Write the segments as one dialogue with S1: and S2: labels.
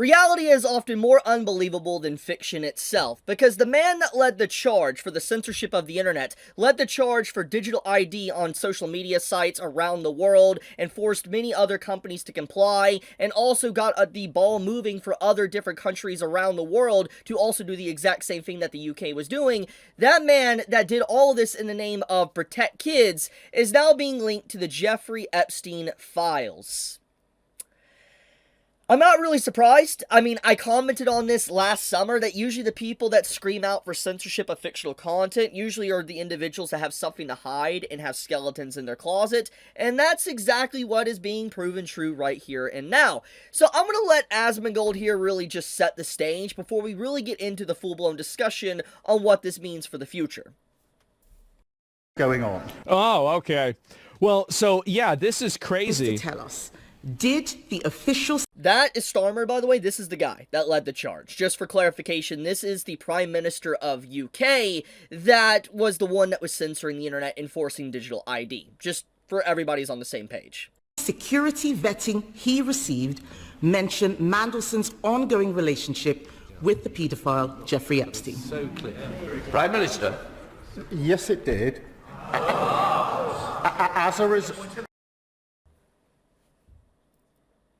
S1: Reality is often more unbelievable than fiction itself, because the man that led the charge for the censorship of the internet, led the charge for digital ID on social media sites around the world, and forced many other companies to comply, and also got the ball moving for other different countries around the world to also do the exact same thing that the UK was doing. That man that did all this in the name of protect kids is now being linked to the Jeffrey Epstein files. I'm not really surprised. I mean, I commented on this last summer that usually the people that scream out for censorship of fictional content usually are the individuals that have something to hide and have skeletons in their closet, and that's exactly what is being proven true right here and now. So I'm going to let Asmongold here really just set the stage before we really get into the full-blown discussion on what this means for the future.
S2: Going on.
S3: Oh, okay. Well, so yeah, this is crazy.
S4: To tell us, did the official...
S1: That is Starmer, by the way. This is the guy that led the charge. Just for clarification, this is the Prime Minister of UK that was the one that was censoring the internet, enforcing digital ID. Just for everybody's on the same page.
S4: Security vetting he received mentioned Mandelson's ongoing relationship with the paedophile Jeffrey Epstein.
S5: So clear. Prime Minister?
S2: Yes, it did. As a result...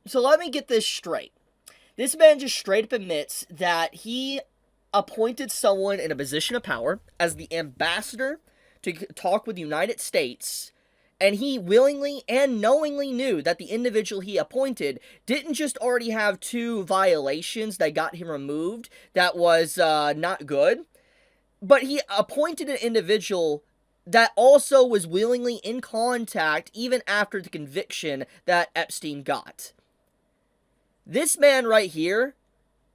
S1: So let me get this straight. This man just straight up admits that he appointed someone in a position of power as the ambassador to talk with the United States, and he willingly and knowingly knew that the individual he appointed didn't just already have 2 violations that got him removed that was not good, but he appointed an individual that also was willingly in contact even after the conviction that Epstein got. This man right here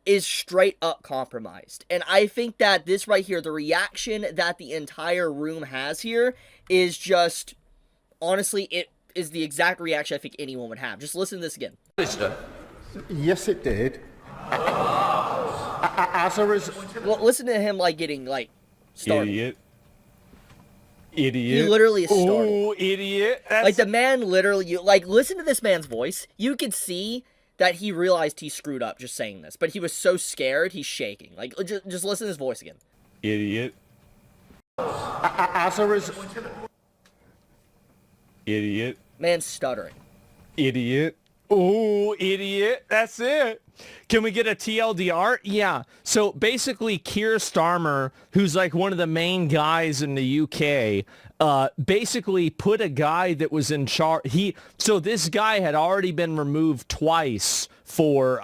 S1: is straight up compromised. And I think that this right here, the reaction that the entire room has here is just, honestly, it is the exact reaction I think anyone would have. Just listen to this again.
S2: Yes, it did. As a result...
S1: Well, listen to him, like, getting, like, startled.
S3: Idiot.
S1: He literally is startled.
S3: Ooh, idiot.
S1: Like, the man literally, like, listen to this man's voice. You could see that he realized he screwed up just saying this, but he was so scared, he's shaking. Like, just listen to his voice again.
S3: Idiot.
S2: As a result...
S3: Idiot.
S1: Man's stuttering.
S3: Idiot. Ooh, idiot. That's it. Can we get a TLDR? Yeah. So basically, Keir Starmer, who's like one of the main guys in the UK, basically put a guy that was in charge. So this guy had already been removed twice for,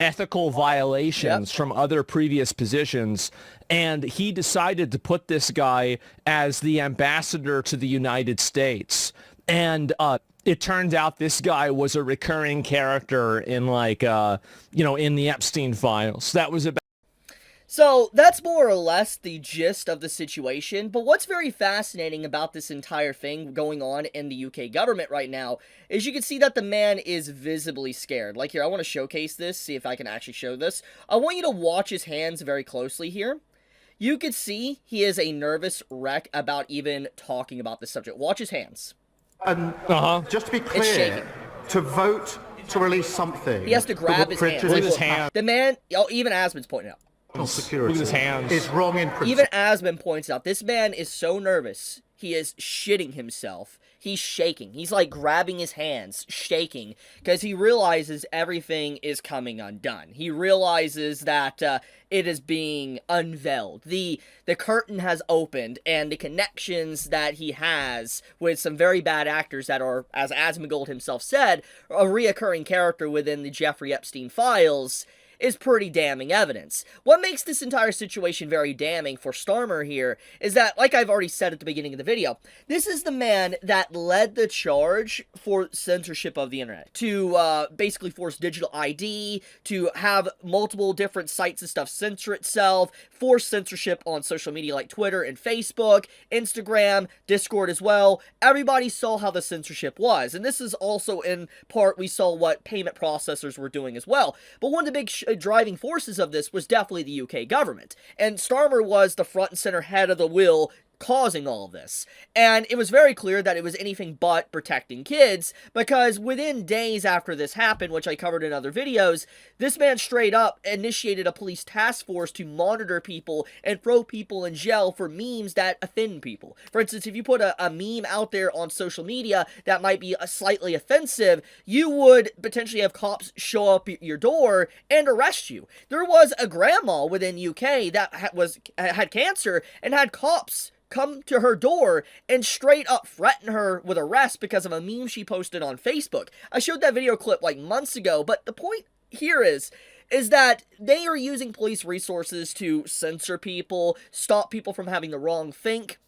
S3: ethical violations from other previous positions. And he decided to put this guy as the ambassador to the United States. And, it turned out this guy was a recurring character in, like, in the Epstein files. That was about...
S1: So, that's more or less the gist of the situation, but what's very fascinating about this entire thing going on in the UK government right now is you can see that the man is visibly scared. Like, here, I want to showcase this, see if I can actually show this. I want you to watch his hands very closely here. You can see he is a nervous wreck about even talking about this subject. Watch his hands.
S2: And just to be clear, to vote to release something...
S1: He has to grab his hands.
S3: Look at his hands.
S1: The man, even Asmon's pointing out.
S2: Security
S3: Look at his hands.
S2: is wrong in principle.
S1: Even Asmon points out, this man is so nervous, he is shitting himself. He's shaking. He's like grabbing his hands, shaking, because he realizes everything is coming undone. He realizes that it is being unveiled. The curtain has opened, and the connections that he has with some very bad actors that are, as Asmongold himself said, a reoccurring character within the Jeffrey Epstein files, is pretty damning evidence. What makes this entire situation very damning for Starmer here is that, like I've already said at the beginning of the video, this is the man that led the charge for censorship of the internet, to basically force digital ID, to have multiple different sites and stuff censor itself, force censorship on social media like Twitter and Facebook, Instagram, Discord as well. Everybody saw how the censorship was, and this is also in part we saw what payment processors were doing as well. But one of the big driving forces of this was definitely the UK government, and Starmer was the front and center head of the wheel causing all of this. And it was very clear that it was anything but protecting kids, because within days after this happened, which I covered in other videos, this man straight up initiated a police task force to monitor people and throw people in jail for memes that offend people. For instance, if you put a meme out there on social media that might be slightly offensive, you would potentially have cops show up at your door and arrest you. There was a grandma within UK that had cancer and had cops come to her door and straight up threaten her with arrest because of a meme she posted on Facebook. I showed that video clip like months ago, but the point here is that they are using police resources to censor people, stop people from having the wrong think.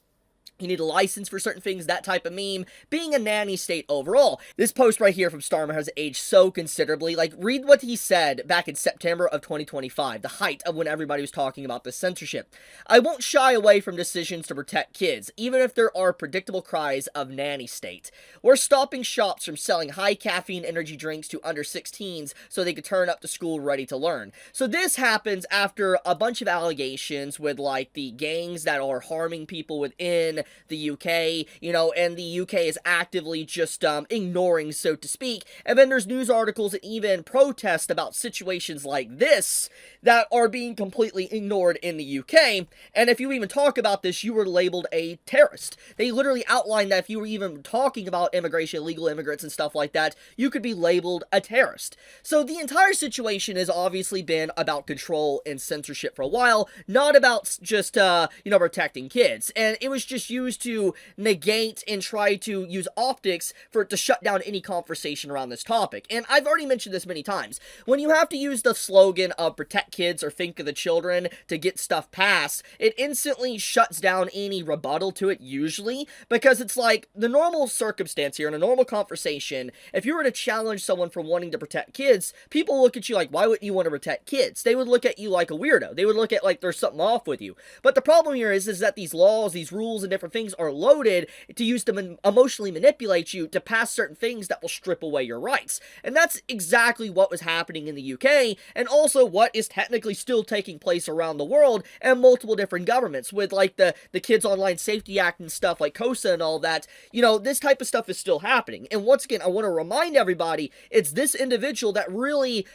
S1: You need a license for certain things, that type of meme, being a nanny state overall. This post right here from Starmer has aged so considerably. Like, read what he said back in September of 2025, the height of when everybody was talking about this censorship. I won't shy away from decisions to protect kids, even if there are predictable cries of nanny state. We're stopping shops from selling high caffeine energy drinks to under 16s so they could turn up to school ready to learn. So this happens after a bunch of allegations with, like, the gangs that are harming people within the UK, you know, and the UK is actively just ignoring, so to speak. And then there's news articles and even protests about situations like this that are being completely ignored in the UK. And if you even talk about this, you were labeled a terrorist. They literally outlined that if you were even talking about immigration, illegal immigrants and stuff like that, you could be labeled a terrorist. So the entire situation has obviously been about control and censorship for a while, not about just, protecting kids. And it was just used to negate and try to use optics for it to shut down any conversation around this topic. And I've already mentioned this many times. When you have to use the slogan of protect kids or think of the children to get stuff passed, it instantly shuts down any rebuttal to it usually, because it's like the normal circumstance here in a normal conversation, if you were to challenge someone for wanting to protect kids, people look at you like, why wouldn't you want to protect kids? They would look at you like a weirdo. They would look at like there's something off with you. But the problem here is that these laws, these rules, and different things are loaded to use to emotionally manipulate you to pass certain things that will strip away your rights. And that's exactly what was happening in the UK, and also what is technically still taking place around the world and multiple different governments with like the Kids Online Safety Act and stuff like COSA and all that. You know, this type of stuff is still happening. And once again, I want to remind everybody, it's this individual that really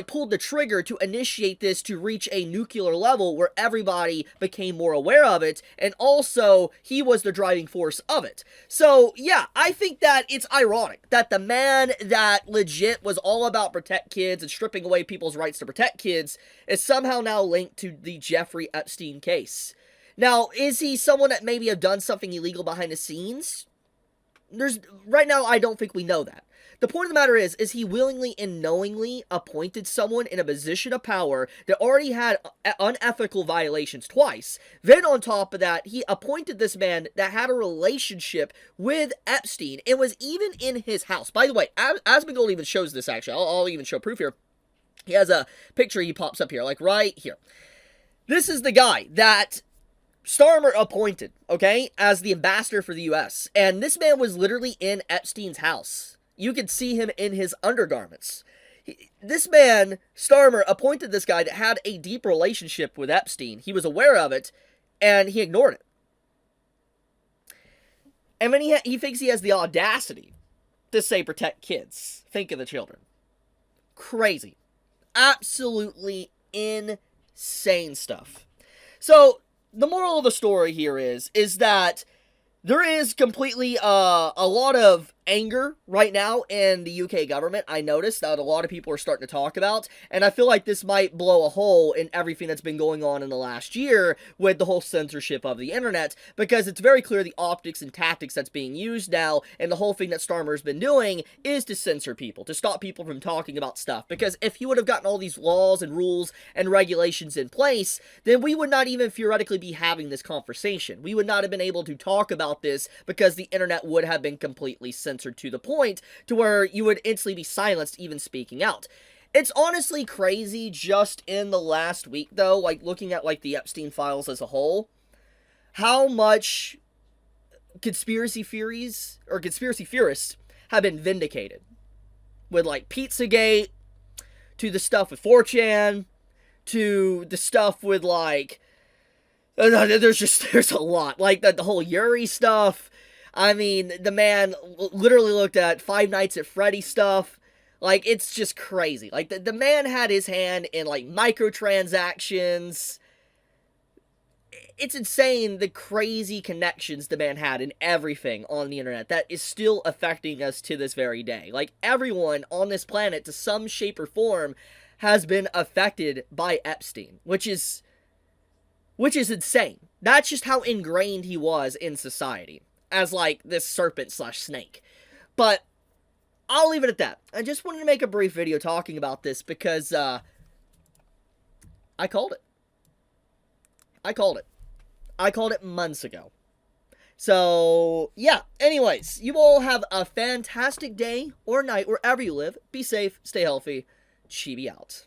S1: pulled the trigger to initiate this to reach a nuclear level where everybody became more aware of it, and also he was the driving force of it. So yeah, I think that it's ironic that the man that legit was all about protect kids and stripping away people's rights to protect kids is somehow now linked to the Jeffrey Epstein case. Now, is he someone that maybe have done something illegal behind the scenes? Right now, I don't think we know that. The point of the matter is he willingly and knowingly appointed someone in a position of power that already had unethical violations twice. Then on top of that, he appointed this man that had a relationship with Epstein and was even in his house. By the way, Asmongold even shows this actually. I'll even show proof here. He has a picture he pops up here, like right here. This is the guy that Starmer appointed, okay, as the ambassador for the US. And this man was literally in Epstein's house. You could see him in his undergarments. This man, Starmer, appointed this guy that had a deep relationship with Epstein. He was aware of it, and he ignored it. And then he thinks he has the audacity to say protect kids. Think of the children. Crazy. Absolutely insane stuff. So, the moral of the story here is that there is completely a lot of anger right now in the UK government. I noticed that a lot of people are starting to talk about, and I feel like this might blow a hole in everything that's been going on in the last year with the whole censorship of the internet, because it's very clear the optics and tactics that's being used now, and the whole thing that Starmer's been doing is to censor people, to stop people from talking about stuff, because if he would have gotten all these laws and rules and regulations in place, then we would not even theoretically be having this conversation. We would not have been able to talk about this because the internet would have been completely censored to the point to where you would instantly be silenced even speaking out. It's honestly crazy just in the last week though, like looking at like the Epstein files as a whole, how much conspiracy theories or conspiracy theorists have been vindicated. With like Pizzagate, to the stuff with 4chan, to the stuff with like There's a lot. Like, the whole Yuri stuff. I mean, the man literally looked at Five Nights at Freddy stuff. Like, it's just crazy. Like, the man had his hand in, like, microtransactions. It's insane the crazy connections the man had in everything on the internet that is still affecting us to this very day. Like, everyone on this planet, to some shape or form, has been affected by Epstein, which is insane. That's just how ingrained he was in society, as, like, this serpent/snake. But I'll leave it at that. I just wanted to make a brief video talking about this because, I called it. I called it months ago. So, yeah. Anyways, you all have a fantastic day or night wherever you live. Be safe, stay healthy. Chibi out.